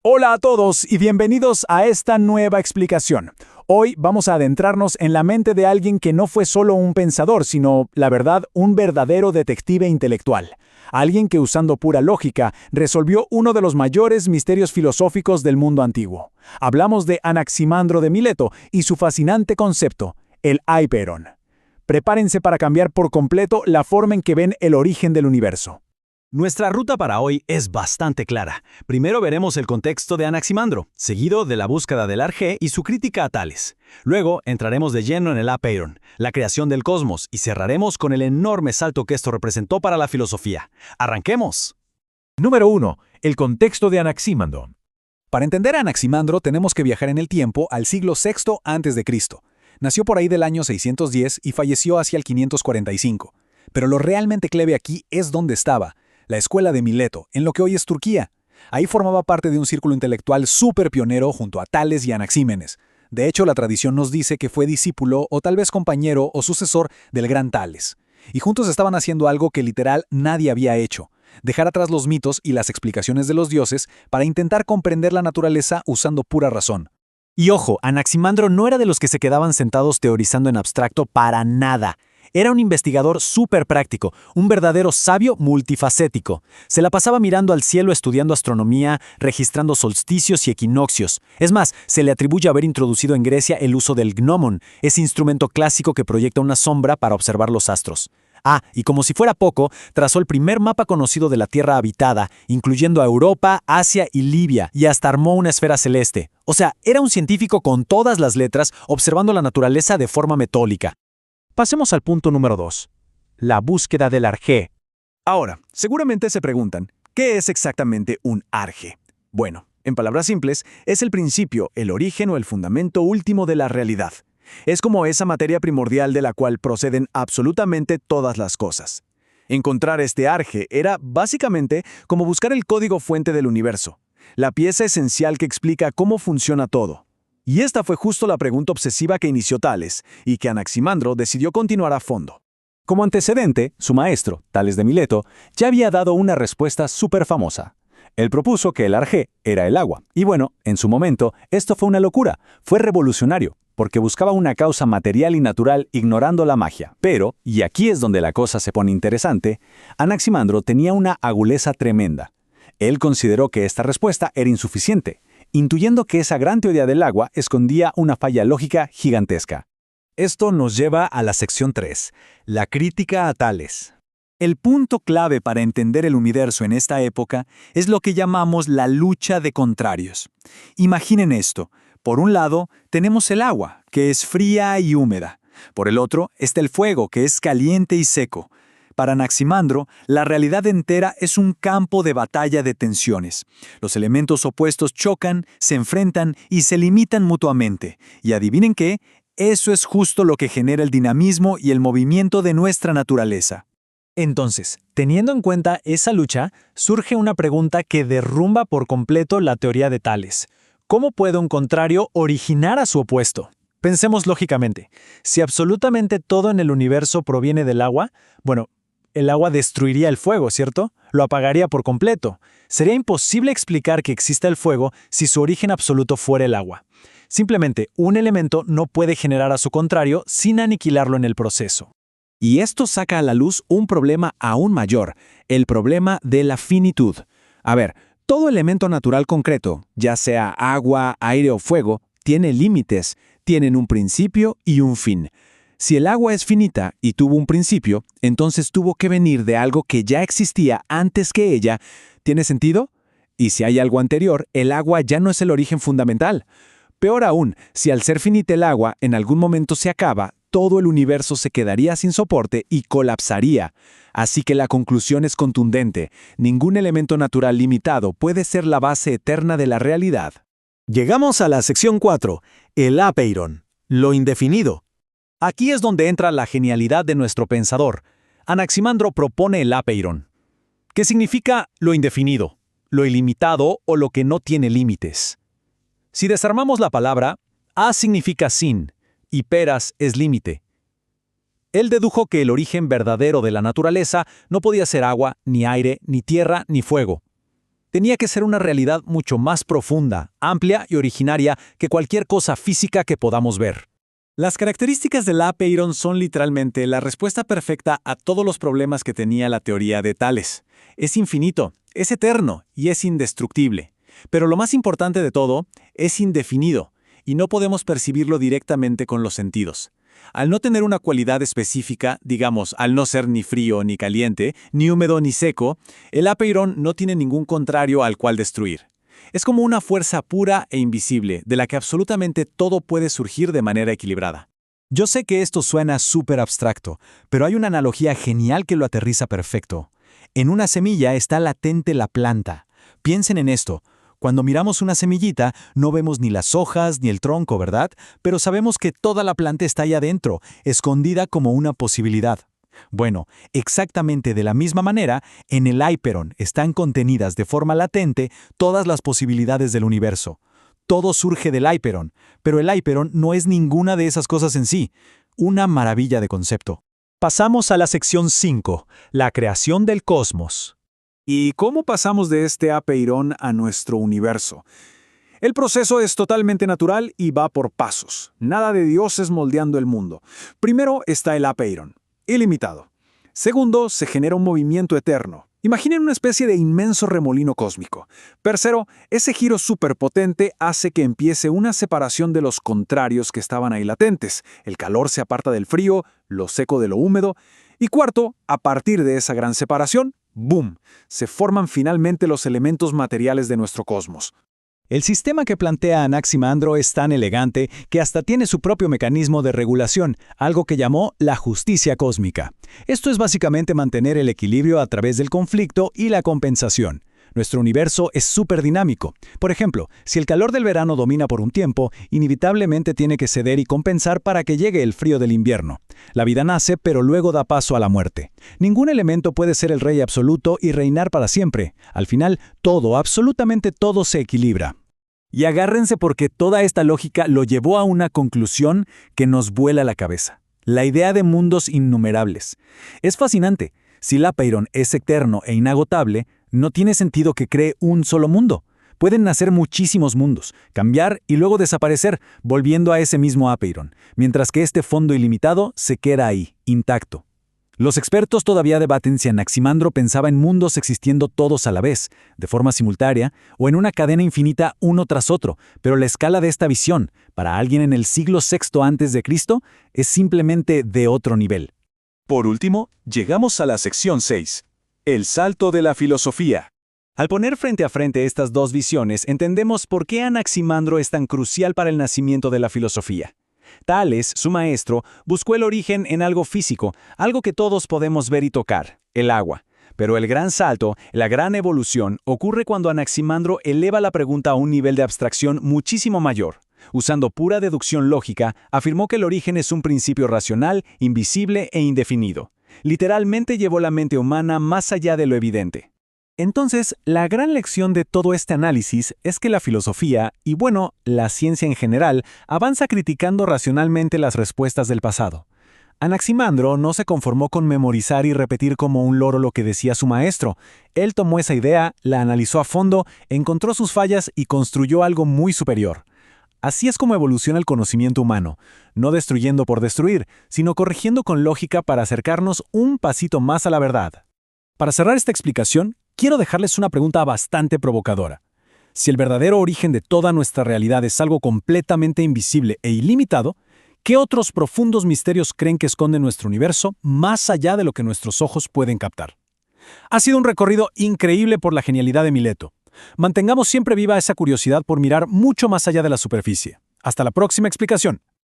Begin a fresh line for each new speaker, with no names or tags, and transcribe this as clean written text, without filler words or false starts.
Hola a todos y bienvenidos a esta nueva explicación. Hoy vamos a adentrarnos en la mente de alguien que no fue solo un pensador, sino, la verdad, un verdadero detective intelectual. Alguien que usando pura lógica resolvió uno de los mayores misterios filosóficos del mundo antiguo. Hablamos de Anaximandro de Mileto y su fascinante concepto, el Hypeiron. Prepárense para cambiar por completo la forma en que ven el origen del universo.
Nuestra ruta para hoy es bastante clara. Primero veremos el contexto de Anaximandro, seguido de la búsqueda del Arjé y su crítica a Tales. Luego entraremos de lleno en el Hypeiron, la creación del cosmos, y cerraremos con el enorme salto que esto representó para la filosofía. ¡Arranquemos!
Número 1. El contexto de Anaximandro.
Para entender a Anaximandro tenemos que viajar en el tiempo al siglo VI a.C. Nació por ahí del año 610 y falleció hacia el 545. Pero lo realmente clave aquí es dónde estaba. La escuela de Mileto, en lo que hoy es Turquía. Ahí formaba parte de un círculo intelectual súper pionero junto a Tales y Anaxímenes. De hecho, la tradición nos dice que fue discípulo o tal vez compañero o sucesor del gran Tales. Y juntos estaban haciendo algo que literal nadie había hecho: dejar atrás los mitos y las explicaciones de los dioses para intentar comprender la naturaleza usando pura razón.
Y ojo, Anaximandro no era de los que se quedaban sentados teorizando en abstracto para nada. Era un investigador súper práctico, un verdadero sabio multifacético. Se la pasaba mirando al cielo estudiando astronomía, registrando solsticios y equinoccios. Es más, se le atribuye haber introducido en Grecia el uso del gnomon, ese instrumento clásico que proyecta una sombra para observar los astros. Y como si fuera poco, trazó el primer mapa conocido de la Tierra habitada, incluyendo a Europa, Asia y Libia, y hasta armó una esfera celeste. O sea, era un científico con todas las letras, observando la naturaleza de forma metódica.
Pasemos al punto número 2. La búsqueda del Arjé.
Ahora, seguramente se preguntan, ¿qué es exactamente un Arjé? Bueno, en palabras simples, es el principio, el origen o el fundamento último de la realidad. Es como esa materia primordial de la cual proceden absolutamente todas las cosas. Encontrar este Arjé era, básicamente, como buscar el código fuente del universo, la pieza esencial que explica cómo funciona todo. Y esta fue justo la pregunta obsesiva que inició Tales, y que Anaximandro decidió continuar a fondo.
Como antecedente, su maestro, Tales de Mileto, ya había dado una respuesta súper famosa. Él propuso que el Arjé era el agua. Y bueno, en su momento, esto fue una locura, fue revolucionario, porque buscaba una causa material y natural ignorando la magia. Pero, y aquí es donde la cosa se pone interesante, Anaximandro tenía una agudeza tremenda. Él consideró que esta respuesta era insuficiente, intuyendo que esa gran teoría del agua escondía una falla lógica gigantesca.
Esto nos lleva a la sección 3, la crítica a Tales.
El punto clave para entender el universo en esta época es lo que llamamos la lucha de contrarios. Imaginen esto. Por un lado, tenemos el agua, que es fría y húmeda. Por el otro, está el fuego, que es caliente y seco. Para Anaximandro, la realidad entera es un campo de batalla de tensiones. Los elementos opuestos chocan, se enfrentan y se limitan mutuamente. Y adivinen qué, eso es justo lo que genera el dinamismo y el movimiento de nuestra naturaleza.
Entonces, teniendo en cuenta esa lucha, surge una pregunta que derrumba por completo la teoría de Tales. ¿Cómo puede un contrario originar a su opuesto? Pensemos lógicamente. Si absolutamente todo en el universo proviene del agua, bueno, el agua destruiría el fuego, ¿cierto? Lo apagaría por completo. Sería imposible explicar que exista el fuego si su origen absoluto fuera el agua. Simplemente, un elemento no puede generar a su contrario sin aniquilarlo en el proceso.
Y esto saca a la luz un problema aún mayor, el problema de la finitud. A ver, todo elemento natural concreto, ya sea agua, aire o fuego, tiene límites, tienen un principio y un fin. Si el agua es finita y tuvo un principio, entonces tuvo que venir de algo que ya existía antes que ella. ¿Tiene sentido? Y si hay algo anterior, el agua ya no es el origen fundamental. Peor aún, si al ser finita el agua en algún momento se acaba, todo el universo se quedaría sin soporte y colapsaría. Así que la conclusión es contundente: ningún elemento natural limitado puede ser la base eterna de la realidad.
Llegamos a la sección 4, el Hypeiron, lo indefinido. Aquí es donde entra la genialidad de nuestro pensador. Anaximandro propone el Hypeiron, que significa lo indefinido, lo ilimitado o lo que no tiene límites. Si desarmamos la palabra, a significa sin y peras es límite. Él dedujo que el origen verdadero de la naturaleza no podía ser agua, ni aire, ni tierra, ni fuego. Tenía que ser una realidad mucho más profunda, amplia y originaria que cualquier cosa física que podamos ver.
Las características del apeiron son literalmente la respuesta perfecta a todos los problemas que tenía la teoría de Tales. Es infinito, es eterno y es indestructible. Pero lo más importante de todo, es indefinido, y no podemos percibirlo directamente con los sentidos. Al no tener una cualidad específica, digamos, al no ser ni frío ni caliente, ni húmedo ni seco, el apeiron no tiene ningún contrario al cual destruir. Es como una fuerza pura e invisible, de la que absolutamente todo puede surgir de manera equilibrada.
Yo sé que esto suena súper abstracto, pero hay una analogía genial que lo aterriza perfecto. En una semilla está latente la planta. Piensen en esto. Cuando miramos una semillita, no vemos ni las hojas ni el tronco, ¿verdad? Pero sabemos que toda la planta está ahí adentro, escondida como una posibilidad. Bueno, exactamente de la misma manera, en el apeiron están contenidas de forma latente todas las posibilidades del universo. Todo surge del apeiron, pero el apeiron no es ninguna de esas cosas en sí. Una maravilla de concepto.
Pasamos a la sección 5, la creación del cosmos. ¿Y cómo pasamos de este apeiron a nuestro universo? El proceso es totalmente natural y va por pasos. Nada de dioses moldeando el mundo. Primero está el apeiron, ilimitado. Segundo, se genera un movimiento eterno. Imaginen una especie de inmenso remolino cósmico. Tercero, ese giro superpotente hace que empiece una separación de los contrarios que estaban ahí latentes. El calor se aparta del frío, lo seco de lo húmedo. Y cuarto, a partir de esa gran separación, ¡boom!, se forman finalmente los elementos materiales de nuestro cosmos.
El sistema que plantea Anaximandro es tan elegante que hasta tiene su propio mecanismo de regulación, algo que llamó la justicia cósmica. Esto es básicamente mantener el equilibrio a través del conflicto y la compensación. Nuestro universo es súper dinámico. Por ejemplo, si el calor del verano domina por un tiempo, inevitablemente tiene que ceder y compensar para que llegue el frío del invierno. La vida nace, pero luego da paso a la muerte. Ningún elemento puede ser el rey absoluto y reinar para siempre. Al final, todo, absolutamente todo se equilibra. Y agárrense porque toda esta lógica lo llevó a una conclusión que nos vuela la cabeza. La idea de mundos innumerables. Es fascinante. Si el apeiron es eterno e inagotable, no tiene sentido que cree un solo mundo. Pueden nacer muchísimos mundos, cambiar y luego desaparecer, volviendo a ese mismo apeiron, mientras que este fondo ilimitado se queda ahí, intacto. Los expertos todavía debaten si Anaximandro pensaba en mundos existiendo todos a la vez, de forma simultánea, o en una cadena infinita uno tras otro, pero la escala de esta visión, para alguien en el siglo VI a.C., es simplemente de otro nivel.
Por último, llegamos a la sección 6. El salto de la filosofía.
Al poner frente a frente estas dos visiones, entendemos por qué Anaximandro es tan crucial para el nacimiento de la filosofía. Tales, su maestro, buscó el origen en algo físico, algo que todos podemos ver y tocar, el agua. Pero el gran salto, la gran evolución, ocurre cuando Anaximandro eleva la pregunta a un nivel de abstracción muchísimo mayor. Usando pura deducción lógica, afirmó que el origen es un principio racional, invisible e indefinido. Literalmente llevó la mente humana más allá de lo evidente. Entonces, la gran lección de todo este análisis es que la filosofía, y bueno, la ciencia en general, avanza criticando racionalmente las respuestas del pasado. Anaximandro no se conformó con memorizar y repetir como un loro lo que decía su maestro. Él tomó esa idea, la analizó a fondo, encontró sus fallas y construyó algo muy superior. Así es como evoluciona el conocimiento humano, no destruyendo por destruir, sino corrigiendo con lógica para acercarnos un pasito más a la verdad. Para cerrar esta explicación, quiero dejarles una pregunta bastante provocadora. Si el verdadero origen de toda nuestra realidad es algo completamente invisible e ilimitado, ¿qué otros profundos misterios creen que esconde nuestro universo más allá de lo que nuestros ojos pueden captar? Ha sido un recorrido increíble por la genialidad de Mileto. Mantengamos siempre viva esa curiosidad por mirar mucho más allá de la superficie. Hasta la próxima explicación.